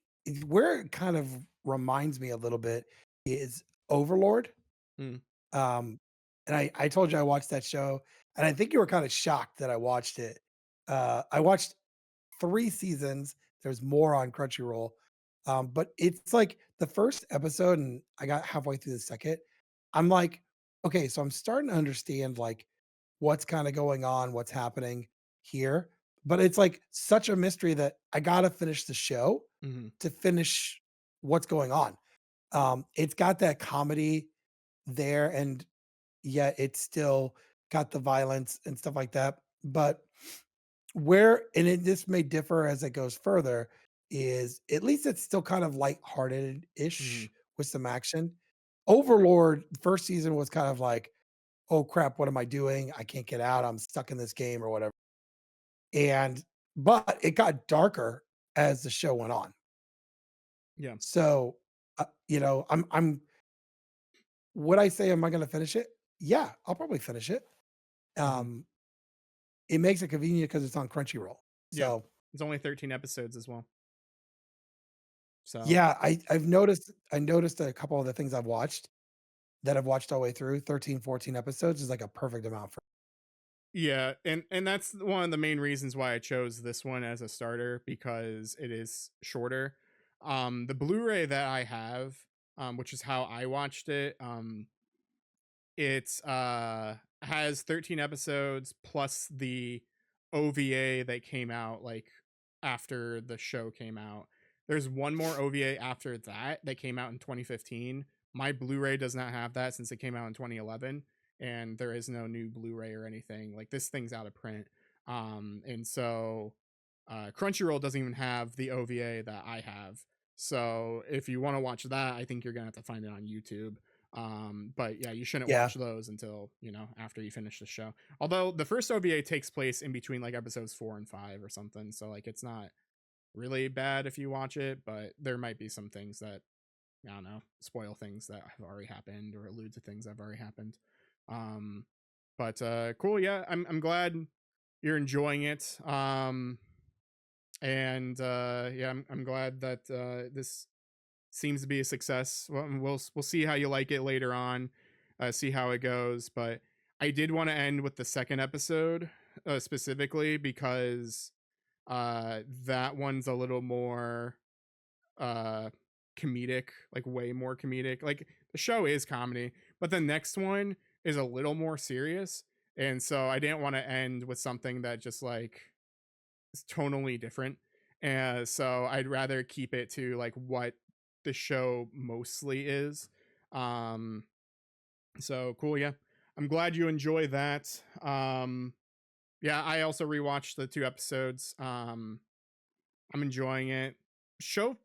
where it kind of reminds me a little bit is Overlord. Mm, Um, and I told you I watched that show, and I think you were kind of shocked that I watched it. I watched 3 seasons. There's more on Crunchyroll. But it's like the first episode, and I got halfway through the second. I'm like, okay, so I'm starting to understand like what's kind of going on, what's happening here. But it's like such a mystery that I gotta finish the show mhm, to finish what's going on. It's got that comedy there, and yet it's still got the violence and stuff like that. But where and it this may differ as it goes further, is at least it's still kind of mhm, lighthearted-ish with some action. Overlord, first season was kind of like, "Oh crap, what am I doing? I can't get out. I'm stuck in this game," or whatever. And but it got darker as the show went on. yeah, So, I'm would I say, am I gonna finish it? Yeah, I'll probably finish it. mhm, Um, it makes it convenient because it's on Crunchyroll. yeah. So, It's only 13 episodes as well. So, yeah, I noticed a couple of the things I've watched that I've watched all the way through, 13, 14 episodes is like a perfect amount for. yeah, and that's one of the main reasons why I chose this one as a starter because it is shorter. The Blu-ray that I have, which is how I watched it, it has 13 episodes plus the OVA that came out like after the show came out. There's one more OVA after that that came out in 2015, My Blu-ray does not have that since it came out in 2011, and there is no new Blu-ray or anything. Like this thing's out of print. And so Crunchyroll doesn't even have the OVA that I have. So if you want to watch that, I think you're gonna have to find it on YouTube. But yeah, you shouldn't Yeah. watch those until, after you finish the show. Although the first OVA takes place in between like episodes 4 and 5 or something, so like it's not really bad if you watch it, but there might be some things that, I don't know, spoil things that have already happened or allude to things that have already happened. Um, but cool, yeah. I'm glad you're enjoying it. And yeah, I'm glad that this seems to be a success. Well, we'll see how you like it later on, see how it goes. But I did want to end with the second episode specifically because that one's a little more uh comedic, like way more comedic. Like the show is comedy, but the next one is a little more serious. And so I didn't want to end with something that just like is tonally different. And so I'd rather keep it to like what the show mostly is. Um so cool, yeah. I'm glad you enjoy that. Yeah, I also rewatched the two episodes. I'm enjoying it. Show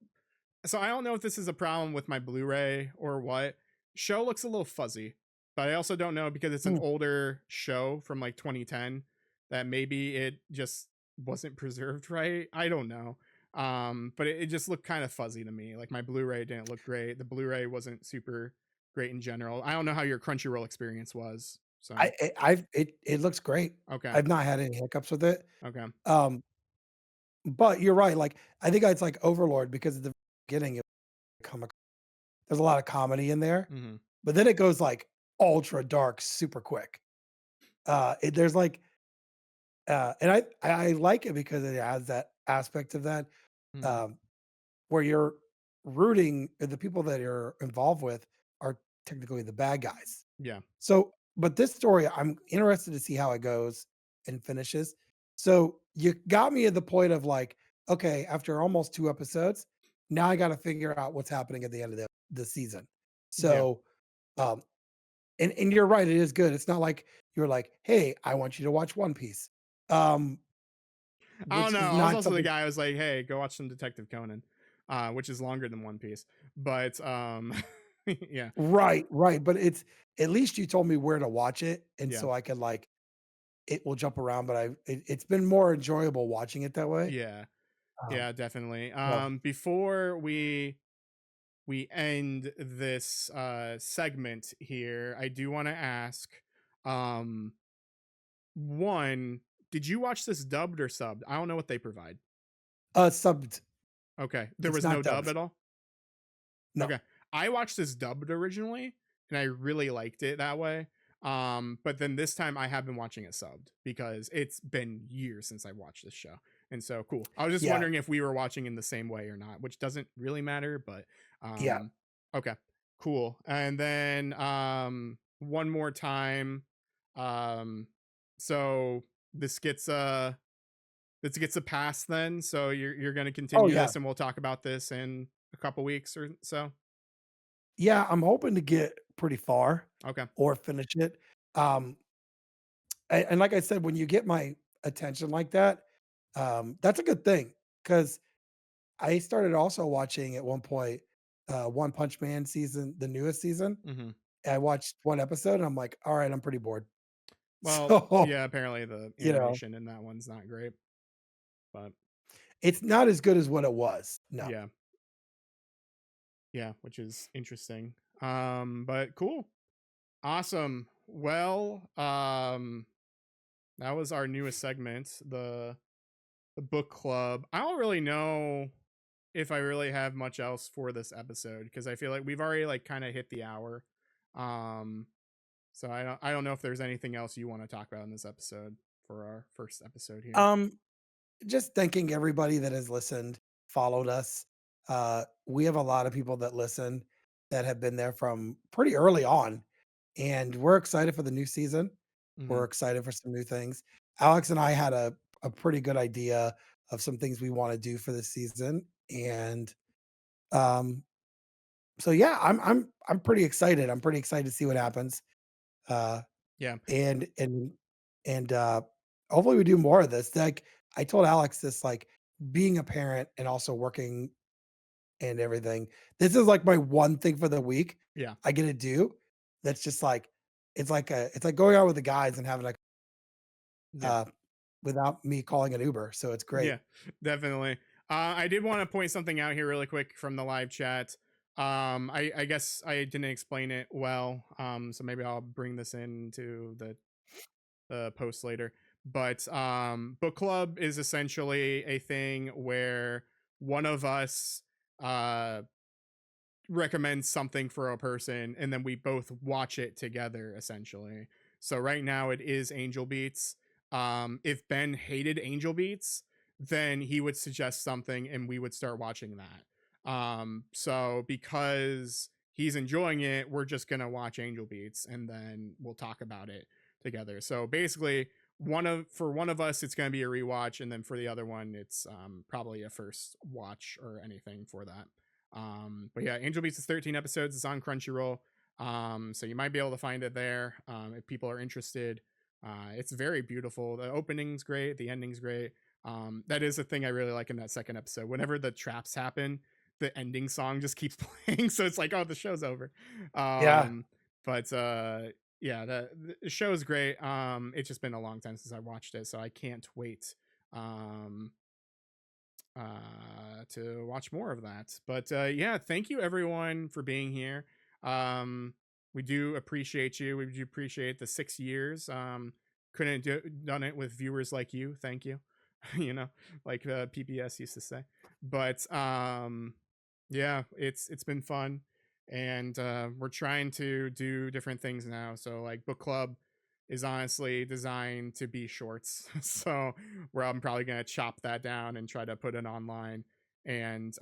So I don't know if this is a problem with my Blu-ray or what. Show looks a little fuzzy, but I also don't know because it's an Mm. older show from like 2010 that maybe it just wasn't preserved right. I don't know. But it just looked kind of fuzzy to me. Like my Blu-ray didn't look great. The Blu-ray wasn't super great in general. I don't know how your Crunchyroll experience was. So It looks great. okay, I've not had any hiccups with it. okay, Um, but you're right, like, I think it's like Overlord because at the beginning, it come ac there's a lot of comedy in there, hmm, but then it goes, like, ultra dark super quick. There's, like, and I like it because it has that aspect of that, hmm, um, where you're rooting the people that you're involved with are technically the bad guys. yeah, So, but this story, I'm interested to see how it goes and finishes. So you got me at the point of like, okay, after almost 2 episodes, now I gotta figure out what's happening at the end of the season. yeah. So, um, and you're right, it is good. It's not like you're like, "Hey, I want you to watch One Piece," um, I don't which know. is I was not also the something. guy who was like, "Hey, go watch some Detective Conan," which is longer than One Piece. But yeah, Right, right, but it's at least you told me where to watch it, and yeah, so I could like it will jump around, but it's been more enjoyable watching it that way. yeah, Um, yeah, definitely. so Before we end this segment here, I do want to ask, um, one, did you watch this dubbed or subbed? I don't know what they provide. subbed. Okay, there It's was no not dub dubbed. at all. No. Okay. I watched this dubbed originally and I really liked it that way. But then this time I have been watching it subbed because it's been years since I watched this show. And so cool. I was just Yeah, wondering if we were watching in the same way or not, which doesn't really matter, but yeah. okay. Cool. And then one more time. Um so this gets a pass then. So you're gonna Oh, continue yeah. this and we'll talk about this in a couple weeks or so. Yeah, I'm hoping to get pretty far Okay. or finish it. Um, and like I said, when you get my attention like that, that's a good thing because I started also watching at one point, One Punch Man season, the newest season. Mhm. I watched 1 episode and I'm like, "All right, I'm pretty bored." Well, So, yeah, apparently the you know, animation in that one's not great, but it's not as good as what it was. No. yeah, yeah, which is interesting. But cool. Awesome. Well, that was our newest segment, the book club. I don't really know if I really have much else for this episode because I feel like we've already like kind of hit the hour. Um, so I don't know if there's anything else you want to talk about in this episode for our first episode here. Um, just thanking everybody that has listened, followed us. We have a lot of people that listen that have been there from pretty early on, and we're excited for the new season. We're Mhm. excited for some new things. Alex and I had a pretty good idea of some things we want to do for this season, and um, So yeah, I'm pretty excited. I'm pretty excited to see what happens. Uh, Yeah, and and and hopefully we do more of this. Like I told Alex this, like being a parent and also working and everything. This is like my one thing for the week yeah, I get to do. That's just like it's like going out with the guys and having like yeah. uh without me calling an Uber. So it's great. Yeah, definitely. I did want to point something out here really quick from the live chat. I guess I didn't explain it well. So maybe I'll bring this into the post later. But book club is essentially a thing where one of us uh recommends something for a person and then we both watch it together essentially. So right now it is Angel Beats. If Ben hated Angel Beats, then he would suggest something and we would start watching that. So because he's enjoying it, we're just going to watch Angel Beats and then we'll talk about it together. So basically one of us it's going to be a rewatch and then for the other one it's probably a first watch or anything for that. But yeah, Angel Beats is 13 episodes. It's on Crunchyroll. So you might be able to find it there if people are interested. It's very beautiful. The opening's great. The ending's great. That is a thing I really like in that second episode. Whenever the traps happen, the ending song just keeps playing. So it's like, oh, the show's over. Yeah. Um, but yeah, the show is great. It's just been a long time since I watched it, so I can't wait. Um, to watch more of that. But yeah, thank you everyone for being here. Um, we do appreciate you. We do appreciate the 6 years. Couldn't do done it with viewers like you. Thank you. You know, like PBS used to say. But yeah, it's been fun, and we're trying to do different things now. So like book club is honestly designed to be shorts. So where I'm probably gonna chop that down and try to put it online. And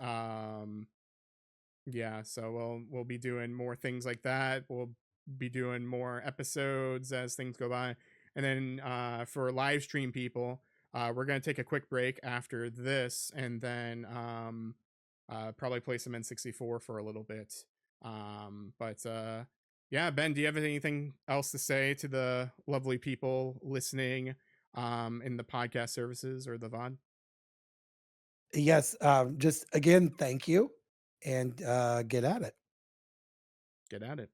yeah, so we'll be doing more things like that. We'll be doing more episodes as things go by. And then for live stream people, we're gonna take a quick break after this and then probably play some N64 for a little bit. But yeah, Ben, do you have anything else to say to the lovely people listening in the podcast services or the VOD? Yes. Just again, thank you and get at it. Get at it.